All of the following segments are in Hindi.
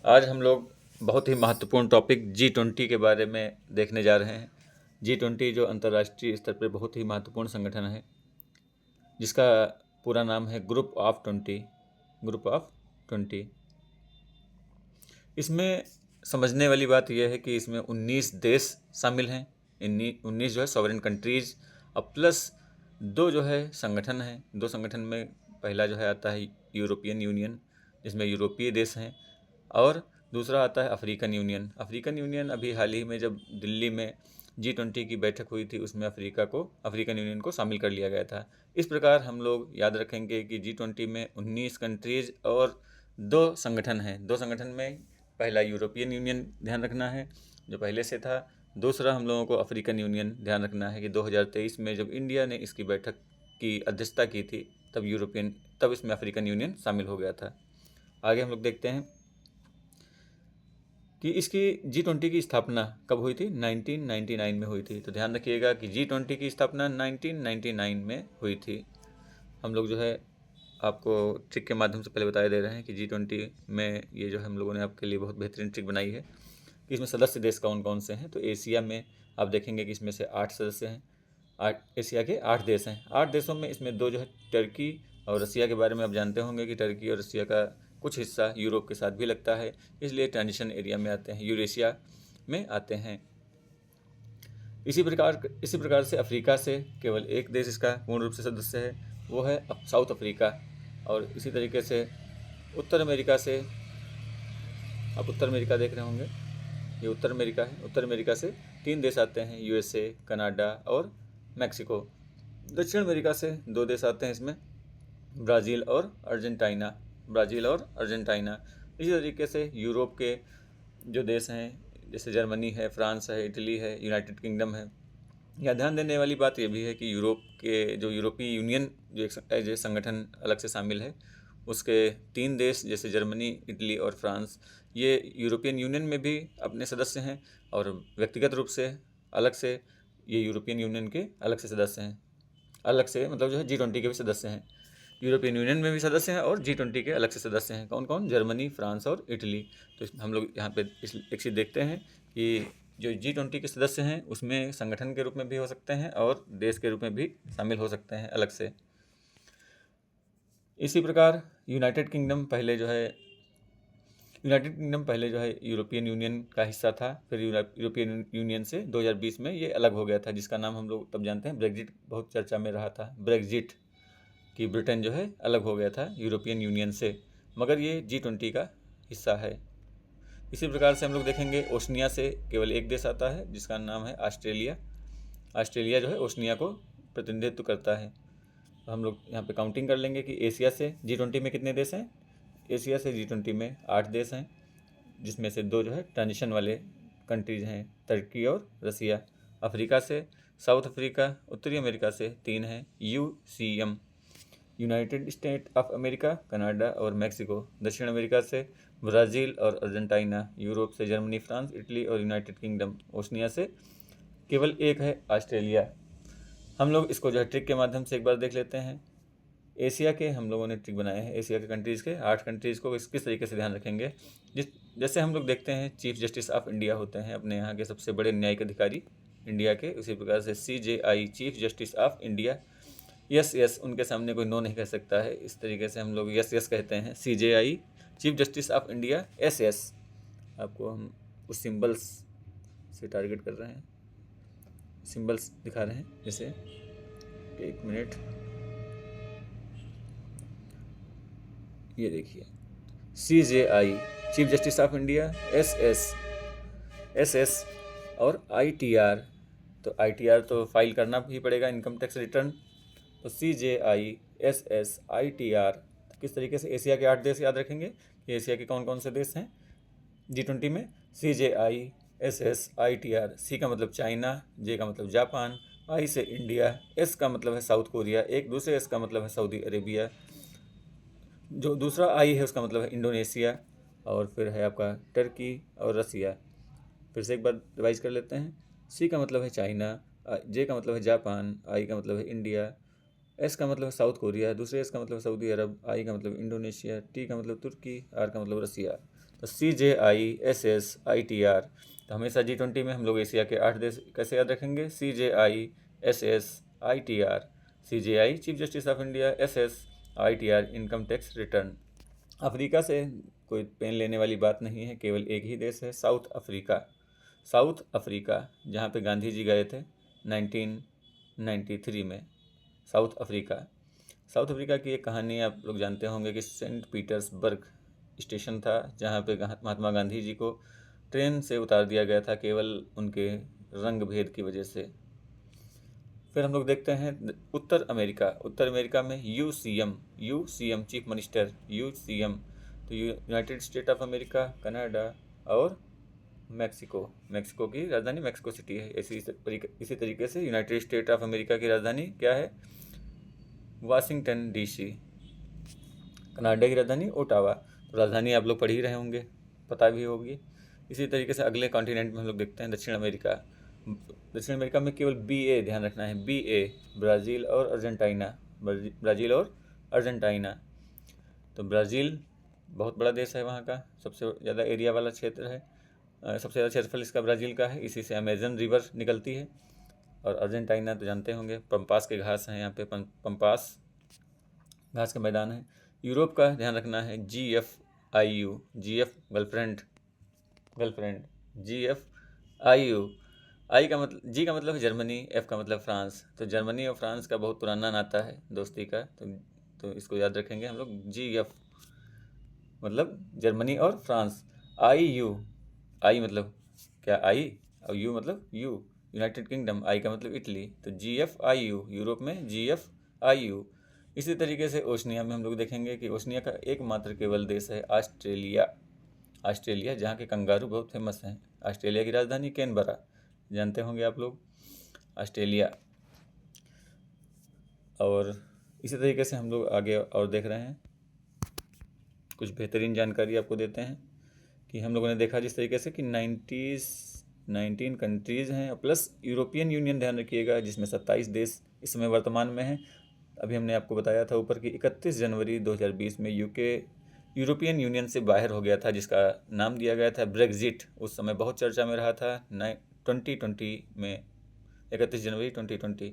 आज हम लोग बहुत ही महत्वपूर्ण टॉपिक G20 के बारे में देखने जा रहे हैं। G20 जो अंतर्राष्ट्रीय स्तर पर बहुत ही महत्वपूर्ण संगठन है, जिसका पूरा नाम है ग्रुप ऑफ 20। इसमें समझने वाली बात यह है कि इसमें 19 देश शामिल हैं। 19 जो है सॉवरेन कंट्रीज़, अब प्लस 2 जो है संगठन हैं। 2 संगठन में पहला जो है आता है यूरोपियन यूनियन, जिसमें यूरोपीय देश हैं, और दूसरा आता है अफ्रीकन यूनियन। अफ्रीकन यूनियन अभी हाल ही में जब दिल्ली में G20 की बैठक हुई थी, उसमें अफ्रीकन यूनियन को शामिल कर लिया गया था। इस प्रकार हम लोग याद रखेंगे कि G20 में 19 कंट्रीज़ और 2 संगठन हैं। 2 संगठन में पहला यूरोपियन यूनियन ध्यान रखना है, जो पहले से था। दूसरा हम लोगों को अफ्रीकन यूनियन ध्यान रखना है कि 2023 में जब इंडिया ने इसकी बैठक की अध्यक्षता की थी, तब इसमें अफ्रीकन यूनियन शामिल हो गया था। आगे हम लोग देखते हैं कि इसकी G20 की स्थापना कब हुई थी। 1999 में हुई थी। तो ध्यान रखिएगा कि G20 की स्थापना 1999 में हुई थी। हम लोग जो है आपको ट्रिक के माध्यम से पहले बताए दे रहे हैं कि G20 में ये जो है हम लोगों ने आपके लिए बहुत बेहतरीन ट्रिक बनाई है कि इसमें सदस्य देश कौन कौन से हैं। तो एशिया में आप देखेंगे कि इसमें से 8 सदस्य हैं। एशिया के 8 देश हैं। 8 देशों में इसमें 2 जो है टर्की और रसिया के बारे में आप जानते होंगे कि टर्की और रसिया का कुछ हिस्सा यूरोप के साथ भी लगता है, इसलिए ट्रांजिशन एरिया में आते हैं, यूरेशिया में आते हैं। इसी प्रकार से अफ्रीका से केवल एक देश इसका पूर्ण रूप से सदस्य है, वो है साउथ अफ्रीका। और इसी तरीके से उत्तर अमेरिका से, आप उत्तर अमेरिका देख रहे होंगे, ये उत्तर अमेरिका है। उत्तर अमेरिका से 3 देश आते हैं, USA, कनाडा और मैक्सिको। दक्षिण अमेरिका से 2 देश आते हैं इसमें, ब्राज़ील और अर्जेंटीना। इसी तरीके से यूरोप के जो देश हैं, जैसे जर्मनी है, फ्रांस है, इटली है, यूनाइटेड किंगडम है। यहाँ ध्यान देने वाली बात यह भी है कि यूरोपीय यूनियन जो एक संगठन अलग से शामिल है, उसके 3 देश जैसे जर्मनी, इटली और फ्रांस, ये यूरोपियन यूनियन में भी अपने सदस्य हैं, और व्यक्तिगत रूप से अलग से ये यूरोपियन यूनियन के अलग से सदस्य हैं। अलग से मतलब जो है G20 के भी सदस्य हैं। यूरोपियन यूनियन में भी सदस्य हैं और G20 के अलग से सदस्य हैं। कौन कौन? जर्मनी, फ्रांस और इटली। तो हम लोग यहाँ पे एक चीज़ देखते हैं कि जो G20 के सदस्य हैं उसमें संगठन के रूप में भी हो सकते हैं और देश के रूप में भी शामिल हो सकते हैं अलग से। इसी प्रकार यूनाइटेड किंगडम पहले जो है यूरोपियन यूनियन का हिस्सा था। फिर यूरोपियन यूनियन से 2020 में ये अलग हो गया था, जिसका नाम हम लोग तब जानते हैं ब्रेग्जिट। बहुत चर्चा में रहा था ब्रेग्जिट, कि ब्रिटेन जो है अलग हो गया था यूरोपियन यूनियन से, मगर ये G20 का हिस्सा है। इसी प्रकार से हम लोग देखेंगे ओशनिया से केवल एक देश आता है, जिसका नाम है ऑस्ट्रेलिया। ऑस्ट्रेलिया जो है ओशनिया को प्रतिनिधित्व करता है। तो हम लोग यहाँ पे काउंटिंग कर लेंगे कि एशिया से G20 में कितने देश हैं। एशिया से G20 में 8 देश हैं, जिसमें से 2 जो है ट्रांजिशन वाले कंट्रीज हैं, टर्की और रसिया। अफ्रीका से साउथ अफ्रीका, उत्तरी अमेरिका से 3 हैं, UCM, United state of America, Canada और मैक्सिको। दक्षिण अमेरिका से ब्राज़ील और अर्जेंटीना। यूरोप से जर्मनी, फ्रांस, इटली और यूनाइटेड किंगडम। ओशनिया से केवल एक है, ऑस्ट्रेलिया। हम लोग इसको जो है ट्रिक के माध्यम से एक बार देख लेते हैं। एशिया के हम लोगों ने ट्रिक बनाए हैं। एशिया के कंट्रीज़ के 8 कंट्रीज़ को किस तरीके से ध्यान रखेंगे। जैसे हम लोग देखते हैं चीफ जस्टिस ऑफ इंडिया होते हैं अपने यहाँ के सबसे बड़े न्यायिक अधिकारी इंडिया के, उसी प्रकार से CJI, chief justice of India. Yes उनके सामने कोई नो नहीं कह सकता है, इस तरीके से हम लोग यस कहते हैं। CJI, chief justice of India. SS, आपको हम कुछ सिंबल्स से टारगेट कर रहे हैं, सिंबल्स दिखा रहे हैं। जैसे एक मिनट, ये देखिए CJI, chief justice of India. SS और ITR, तो ITR तो फाइल करना भी पड़ेगा, इनकम टैक्स रिटर्न। तो CJI, SS, ITR। किस तरीके से एशिया के 8 देश याद रखेंगे कि एशिया के कौन कौन से देश हैं G20 में। CJI, SS, ITR। C का मतलब चाइना, J का मतलब जापान, I से इंडिया, S का मतलब है साउथ कोरिया, एक दूसरे S का मतलब है सऊदी अरेबिया, जो दूसरा I है उसका मतलब है इंडोनेशिया, और फिर है आपका टर्की और रसिया। फिर से एक बार रिवाइज कर लेते हैं। C का मतलब है चाइना, J का मतलब है जापान, I का मतलब है इंडिया, S का मतलब है साउथ कोरिया, दूसरे S का मतलब है सऊदी अरब, I का मतलब इंडोनेशिया, T का मतलब तुर्की, R का मतलब रसिया। तो CJISSITR। तो हमेशा G20 में हम लोग एशिया के 8 देश कैसे याद रखेंगे? CJISSITR। CJI chief justice of India, SSITR income tax return. Africa से कोई पेन लेने वाली बात नहीं है, केवल एक ही देश है, साउथ अफ्रीका। साउथ अफ्रीका, जहाँ पे गांधी जी गए थे 1993 में। South Africa. साउथ अफ्रीका की एक कहानी आप लोग जानते होंगे कि सेंट पीटर्सबर्ग स्टेशन था, जहाँ पे महात्मा गांधी जी को ट्रेन से उतार दिया गया था केवल उनके रंग भेद की वजह से। फिर हम लोग देखते हैं उत्तर अमेरिका। उत्तर अमेरिका में यूसीएम चीफ मिनिस्टर, यूसीएम। तो United state of America, Canada और मैक्सिको की राजधानी मैक्सिको सिटी है। इसी तरीके से यूनाइटेड स्टेट ऑफ अमेरिका की राजधानी क्या है? Washington DC। कनाडा की राजधानी ओटावा। तो राजधानी आप लोग पढ़ ही रहे होंगे, पता भी होगी। इसी तरीके से अगले कॉन्टिनेंट में हम लोग देखते हैं दक्षिण अमेरिका। दक्षिण अमेरिका में केवल BA ध्यान रखना है, BA, ब्राज़ील और अर्जेंटीना। तो ब्राज़ील बहुत बड़ा देश है, वहाँ का सबसे ज़्यादा एरिया वाला क्षेत्र है, सबसे ज़्यादा क्षेत्रफल इसका ब्राज़ील का है, इसी से अमेजन रिवर निकलती है। और अर्जेंटीना तो जानते होंगे, पंपास के घास हैं यहाँ पे, पंपास घास का मैदान है। यूरोप का ध्यान रखना है, GFIU, GF girlfriend, GFIU। G का मतलब जर्मनी, F का मतलब फ्रांस। तो जर्मनी और फ्रांस का बहुत पुराना नाता है दोस्ती का, तो इसको याद रखेंगे हम लोग। GF मतलब जर्मनी और फ्रांस। IU, आई मतलब क्या? आई, और यू मतलब यूनाइटेड किंगडम। आई का मतलब इटली। तो GFIU, यूरोप में GFIU। इसी तरीके से ओशनिया में हम लोग देखेंगे कि ओशनिया का एकमात्र केवल देश है ऑस्ट्रेलिया, जहाँ के कंगारू बहुत फेमस हैं। ऑस्ट्रेलिया की राजधानी कैनबरा, जानते होंगे आप लोग, ऑस्ट्रेलिया। और इसी तरीके से हम लोग आगे और देख रहे हैं, कुछ बेहतरीन जानकारी आपको देते हैं कि हम लोगों ने देखा जिस तरीके से कि 19 कंट्रीज़ हैं प्लस यूरोपियन यूनियन, ध्यान रखिएगा, जिसमें 27 देश इस समय वर्तमान में हैं। अभी हमने आपको बताया था ऊपर कि 31 जनवरी 2020 में यूके यूरोपियन यूनियन से बाहर हो गया था, जिसका नाम दिया गया था ब्रेग्जिट। उस समय बहुत चर्चा में रहा था 2020 में, 31 जनवरी 2020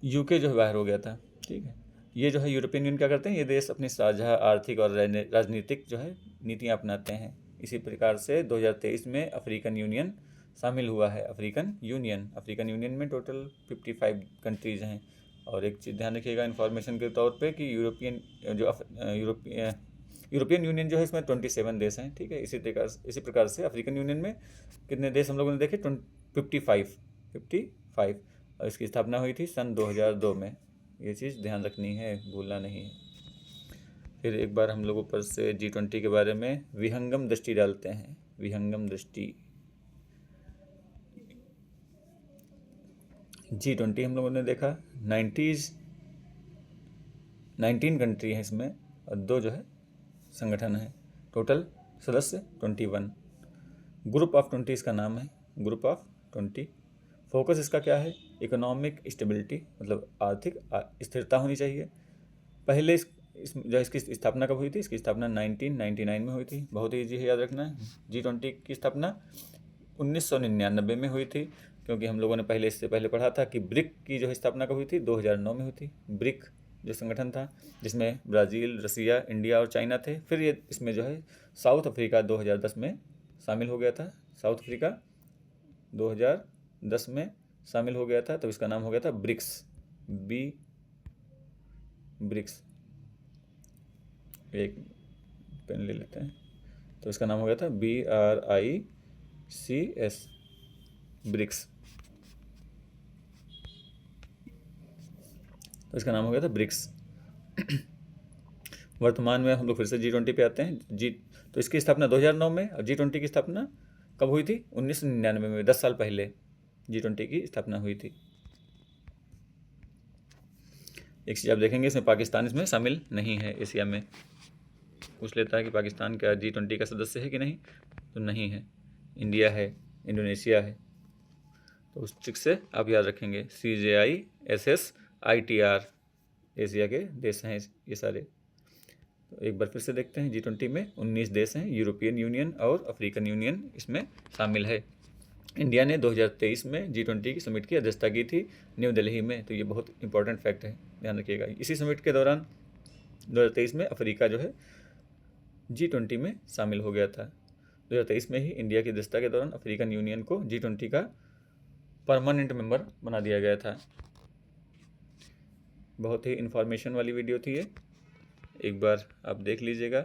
यूके जो है बाहर हो गया था। ठीक है, ये जो है यूरोपियन यूनियन क्या करते हैं, ये देश अपनी साझा आर्थिक और राजनीतिक जो है नीतियाँ अपनाते हैं। इसी प्रकार से 2023 में अफ्रीकन यूनियन शामिल हुआ है। अफ्रीकन यूनियन में टोटल 55 कंट्रीज़ हैं। और एक चीज़ ध्यान रखिएगा इन्फॉर्मेशन के तौर पे कि यूरोपियन यूनियन जो है इसमें 27 देश हैं। ठीक है, इसी प्रकार से अफ्रीकन यूनियन में कितने देश हम लोगों ने देखे? 55। और इसकी स्थापना हुई थी सन 2002 में। ये चीज़ ध्यान रखनी है, भूलना नहीं है। फिर एक बार हम लोग ऊपर से G20 के बारे में विहंगम दृष्टि डालते हैं। विहंगम दृष्टि, G20 हम लोगों ने देखा 19 कंट्री है इसमें, और 2 जो है संगठन है। टोटल सदस्य 21। ग्रुप ऑफ 20 इसका नाम है, ग्रुप ऑफ 20। फोकस इसका क्या है? इकोनॉमिक स्टेबिलिटी, मतलब आर्थिक स्थिरता होनी चाहिए। पहले इसकी स्थापना कब हुई थी? इसकी स्थापना 1999 में हुई थी। बहुत ही ईजी है, याद रखना है। G20 की स्थापना 1999 में हुई थी, क्योंकि हम लोगों ने इससे पहले पढ़ा था कि ब्रिक की जो स्थापना कब हुई थी? 2009 में हुई थी। ब्रिक जो संगठन था, जिसमें ब्राज़ील, रसिया, इंडिया और चाइना थे। फिर ये इसमें जो है साउथ अफ्रीका 2010 में शामिल हो गया था। साउथ अफ्रीका 2010 में शामिल हो गया था, तो इसका नाम हो गया था ब्रिक्स। ब्रिक्स, एक पेन ले लेते हैं, तो इसका नाम हो गया था BRICS, ब्रिक्स। तो इसका नाम हो गया था ब्रिक्स। वर्तमान में हम लोग फिर से G20 पे आते हैं। तो इसकी स्थापना 2009 में, और G20 की स्थापना कब हुई थी? 1999 में, 10 साल पहले G20 की स्थापना हुई थी। एक चीज़ आप देखेंगे, इसमें पाकिस्तान इसमें शामिल नहीं है। एशिया में पूछ लेता है कि पाकिस्तान क्या G20 का सदस्य है कि नहीं, तो नहीं है। इंडिया है, इंडोनेशिया है। तो उस ट्रिक से आप याद रखेंगे, CJISSITR, एशिया के देश हैं ये सारे। तो एक बार फिर से देखते हैं, G20 में 19 देश हैं, यूरोपियन यूनियन और अफ्रीकन यूनियन इसमें शामिल है। इंडिया ने 2023 में G20 की समिट की अध्यक्षता की थी न्यू दिल्ली में, तो ये बहुत इंपॉर्टेंट फैक्ट है, ध्यान रखिएगा। इसी समिट के दौरान 2023 में अफ्रीका जो है G20 में शामिल हो गया था। 2023 में ही इंडिया की अध्यक्षता के दौरान अफ्रीकन यूनियन को G20 का परमानेंट मेंबर बना दिया गया था। बहुत ही इन्फॉर्मेशन वाली वीडियो थी ये, एक बार आप देख लीजिएगा।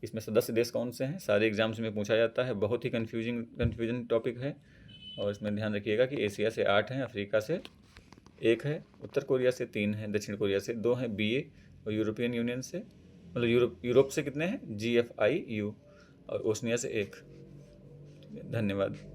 इसमें सदस्य देश कौन से हैं, सारे एग्जाम्स में पूछा जाता है, बहुत ही कन्फ्यूजन टॉपिक है। और इसमें ध्यान रखिएगा कि एशिया से 8 हैं, अफ्रीका से 1 है, उत्तर कोरिया से 3 हैं, दक्षिण कोरिया से 2 हैं, BA, और यूरोपियन यूनियन से मतलब यूरोप से कितने हैं, GFIU, और ओशनिया से 1। धन्यवाद।